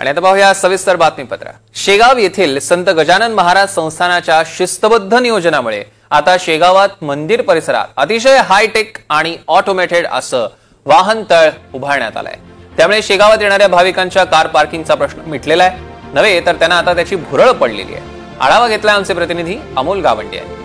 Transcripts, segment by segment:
आणि आता पाहूया सविस्तर बातमीपत्र। शेगाव येथील संत गजानन महाराज संस्थानाच्या शिस्तबद्ध नियोजनामुळे आता शेगावात मंदिर परिसरात अतिशय हायटेक आणि ऑटोमेटेड असं वाहनतळ उभारण्यात आलंय। त्यामुळे शेगावात येणाऱ्या भाविकांच्या कार पार्किंगचा प्रश्न मिटलेला आहे, नव्हे तर त्यांना आता त्याची भुरळ पडलेली आहे। आढावा घेतला आमचे प्रतिनिधी अमोल गावंडे यांनी।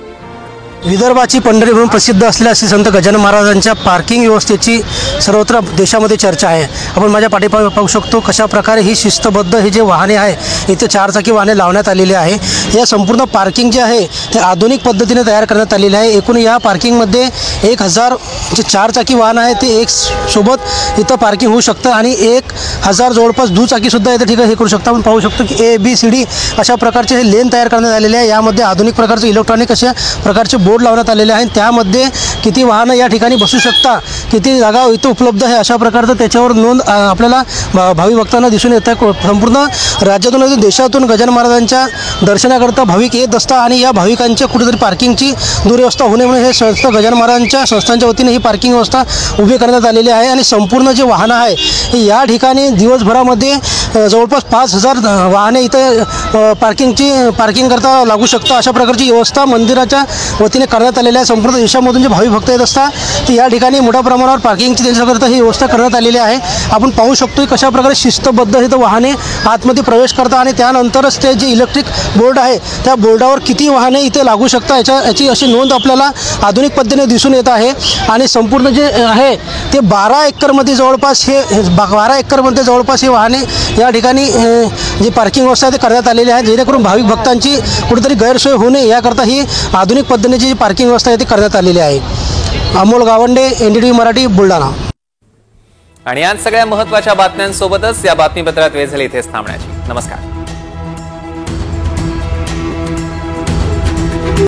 विदर्भाची पंढरी म्हणून प्रसिद्ध असलेल्या श्री संत गजानन महाराजांच्या पार्किंग व्यवस्थेची सर्वत्र देशामध्ये चर्चा आहे। आपण माझ्या पाठीमागे पाहू शकतो कशा प्रकारे ही शिस्तबद्ध हे जे वाहने आहे इथे चारचाकी वाहने लावण्यात आलेली आहे। या संपूर्ण पार्किंग जे आहे ते आधुनिक पद्धतीने तयार करण्यात आलेले आहे। एकूण या पार्किंगमध्ये 1000 जे चारचाकी वाहन आहे ते एक सोबत इथं पार्किंग होऊ शकतं आणि 1000 जवळपास दुचाकी सुद्धा इथे ठिकाणी हे करू शकता। आपण पाहू शकतो की ABCD अशा प्रकारचे हे लेन तयार करण्यात आलेले आहे। यामध्ये आधुनिक प्रकारचे इलेक्ट्रॉनिक अशा प्रकारचे बोर्ड लावण्यात आलेले आहेत। त्यामध्ये किती वाहनं या ठिकाणी बसू शकता, किती जागा इथे उपलब्ध आहे अशा प्रकारचं त्याच्यावर नोंद आपल्याला भावी भक्तांना दिसून येत आहे। संपूर्ण राज्यातून देशातून गजानन महाराजांच्या दर्शनाकरता भाविक येत असतात आणि या भाविकांच्या कुठेतरी पार्किंगची दुर्व्यवस्था होणे म्हणून हे संस्था गजानन महाराजांच्या संस्थांच्या वतीने ही पार्किंग व्यवस्था उभी करण्यात आलेली आहे। आणि संपूर्ण जे वाहनं आहे हे या ठिकाणी दिवसभरामध्ये जवळपास 5000 वाहने इथे पार्किंग करता लागू शकतात अशा प्रकारची व्यवस्था मंदिराच्या वतीने करण्यात आलेली आहे। संपूर्ण देशामधून जे भाविक भक्त येत असतात ते या ठिकाणी मोठ्या प्रमाणावर पार्किंगची त्यांच्याकरता ही व्यवस्था करण्यात आलेली आहे। आपण पाहू शकतो की कशा प्रकारे शिस्तबद्ध इथं वाहने आतमध्ये प्रवेश करतात आणि त्यानंतरच ते जे इलेक्ट्रिक बोर्ड आहे त्या बोर्डावर किती वाहने इथे लागू शकतात याची अशी नोंद आपल्याला आधुनिक पद्धतीने दिसून येत आहे। आणि संपूर्ण जे आहे ते 12 एकरमध्ये जवळपास हे 12 एकरमध्ये जवळपास हे वाहने या ठिकाणी जी पार्किंग व्यवस्था ते करण्यात आलेली आहे, जेणेकरून भाविक भक्तांची कुठेतरी गैरसोय होऊ नये याकरता ही आधुनिक पद्धतीची जी पार्किंग व्यवस्था आहे ती करण्यात आलेली आहे। अमोल गावंडे, NDTV मराठी, बुलढाणा। आणि आज सगळ्या महत्त्वाच्या बातम्यांसोबतच या बातमीपत्रात वेळ झाली इथेच थांबण्याची। नमस्कार।